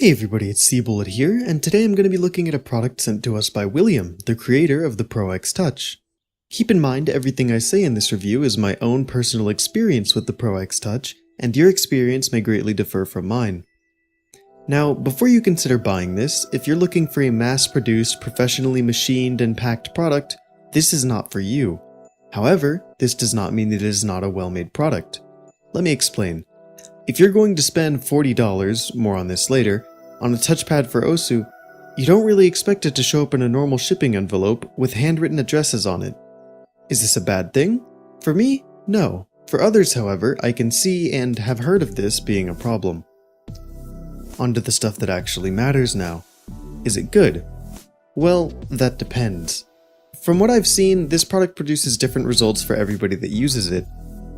Hey everybody, it's C-Bullet here, and today I'm going to be looking at a product sent to us by William, the creator of the Pro X Touch. Keep in mind, everything I say in this review is my own personal experience with the Pro X Touch, and your experience may greatly differ from mine. Now, before you consider buying this, if you're looking for a mass-produced, professionally machined and packed product, this is not for you. However, this does not mean that it is not a well-made product. Let me explain. If you're going to spend $40, more on this later, on a touchpad for OSU, you don't really expect it to show up in a normal shipping envelope with handwritten addresses on it. Is this a bad thing? For me, no. For others, however, I can see and have heard of this being a problem. On to the stuff that actually matters now. Is it good? Well, that depends. From what I've seen, this product produces different results for everybody that uses it.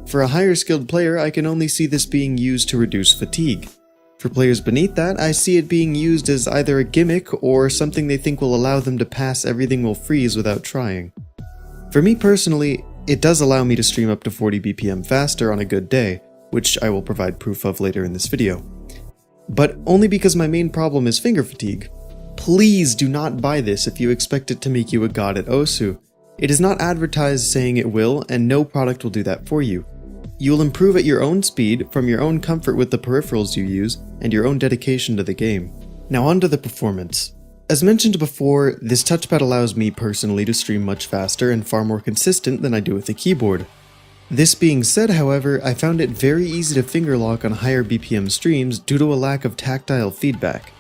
For a higher skilled player, I can only see this being used to reduce fatigue. For players beneath that, I see it being used as either a gimmick or something they think will allow them to pass everything will freeze without trying. For me personally, it does allow me to stream up to 40 BPM faster on a good day, which I will provide proof of later in this video. But only because my main problem is finger fatigue. Please do not buy this if you expect it to make you a god at OSU. It is not advertised saying it will, and no product will do that for you. You will improve at your own speed, from your own comfort with the peripherals you use, and your own dedication to the game. Now on to the performance. As mentioned before, this touchpad allows me personally to stream much faster and far more consistent than I do with the keyboard. This being said, however, I found it very easy to finger lock on higher BPM streams due to a lack of tactile feedback.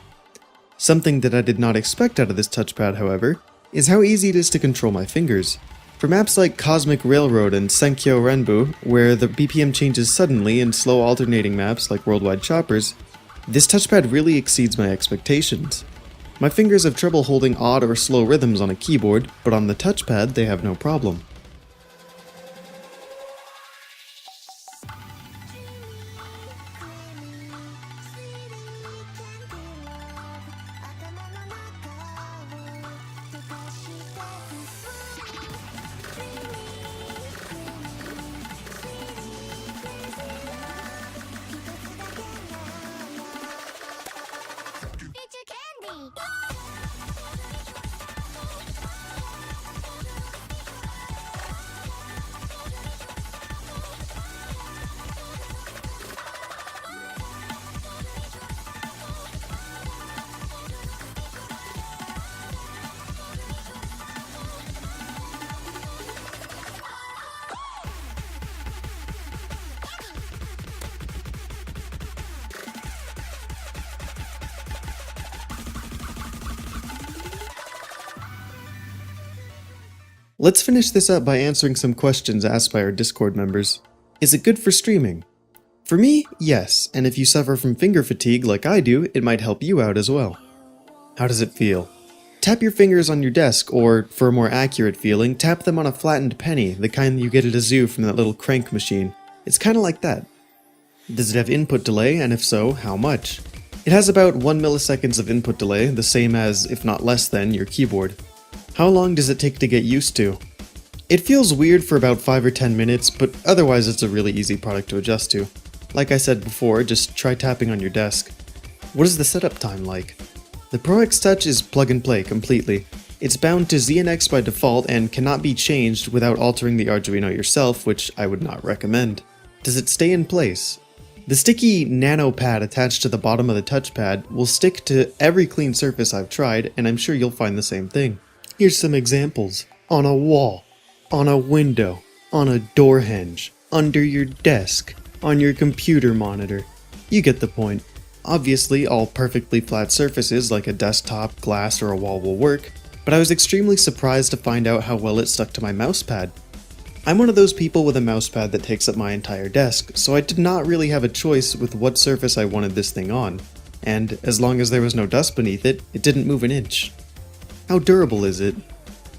Something that I did not expect out of this touchpad, however, is how easy it is to control my fingers. For maps like Cosmic Railroad and Senkyo Renbu, where the BPM changes suddenly in slow alternating maps like Worldwide Choppers, this touchpad really exceeds my expectations. My fingers have trouble holding odd or slow rhythms on a keyboard, but on the touchpad they have no problem. Let's finish this up by answering some questions asked by our Discord members. Is it good for streaming? For me, yes, and if you suffer from finger fatigue like I do, it might help you out as well. How does it feel? Tap your fingers on your desk, or, for a more accurate feeling, tap them on a flattened penny, the kind you get at a zoo from that little crank machine. It's kinda like that. Does it have input delay, and if so, how much? It has about 1 milliseconds of input delay, the same as, if not less than, your keyboard. How long does it take to get used to? It feels weird for about 5 or 10 minutes, but otherwise it's a really easy product to adjust to. Like I said before, just try tapping on your desk. What is the setup time like? The Pro X Touch is plug and play completely. It's bound to ZNX by default and cannot be changed without altering the Arduino yourself, which I would not recommend. Does it stay in place? The sticky nano pad attached to the bottom of the touchpad will stick to every clean surface I've tried, and I'm sure you'll find the same thing. Here's some examples. On a wall, on a window, on a door hinge, under your desk, on your computer monitor. You get the point. Obviously, all perfectly flat surfaces like a desktop, glass, or a wall will work, but I was extremely surprised to find out how well it stuck to my mousepad. I'm one of those people with a mousepad that takes up my entire desk, so I did not really have a choice with what surface I wanted this thing on, and as long as there was no dust beneath it, it didn't move an inch. How durable is it?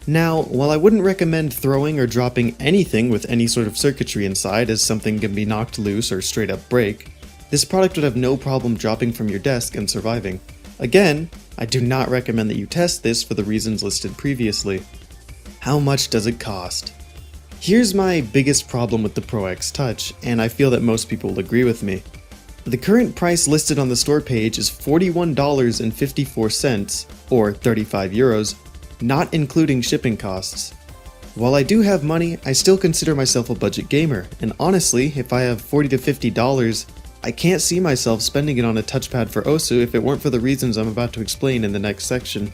Now, while I wouldn't recommend throwing or dropping anything with any sort of circuitry inside as something can be knocked loose or straight up break, this product would have no problem dropping from your desk and surviving. Again, I do not recommend that you test this for the reasons listed previously. How much does it cost? Here's my biggest problem with the Pro X Touch, and I feel that most people will agree with me. The current price listed on the store page is $41.54, or 35 euros, not including shipping costs. While I do have money, I still consider myself a budget gamer, and honestly, if I have $40 to $50, I can't see myself spending it on a touchpad for OSU if it weren't for the reasons I'm about to explain in the next section.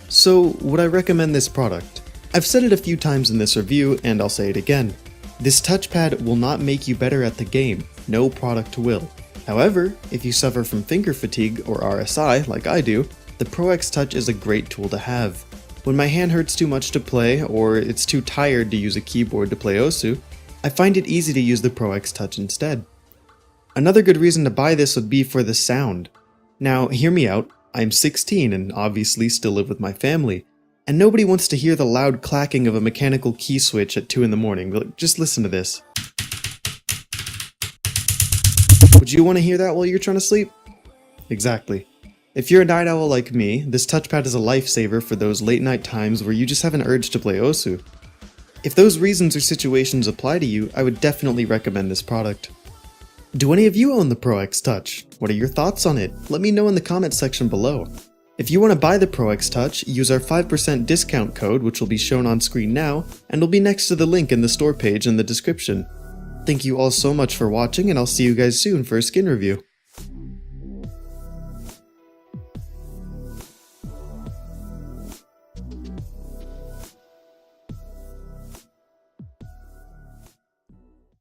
So, would I recommend this product? I've said it a few times in this review, and I'll say it again. This touchpad will not make you better at the game, no product will. However, if you suffer from finger fatigue or RSI like I do, the Pro X Touch is a great tool to have. When my hand hurts too much to play, or it's too tired to use a keyboard to play OSU, I find it easy to use the Pro X Touch instead. Another good reason to buy this would be for the sound. Now, hear me out, I'm 16 and obviously still live with my family, and nobody wants to hear the loud clacking of a mechanical key switch at 2 in the morning. Just listen to this. Would you want to hear that while you're trying to sleep? Exactly. If you're a night owl like me, this touchpad is a lifesaver for those late night times where you just have an urge to play OSU. If those reasons or situations apply to you, I would definitely recommend this product. Do any of you own the Pro X Touch? What are your thoughts on it? Let me know in the comments section below. If you want to buy the Pro X Touch, use our 5% discount code, which will be shown on screen now, and will be next to the link in the store page in the description. Thank you all so much for watching, and I'll see you guys soon for a skin review.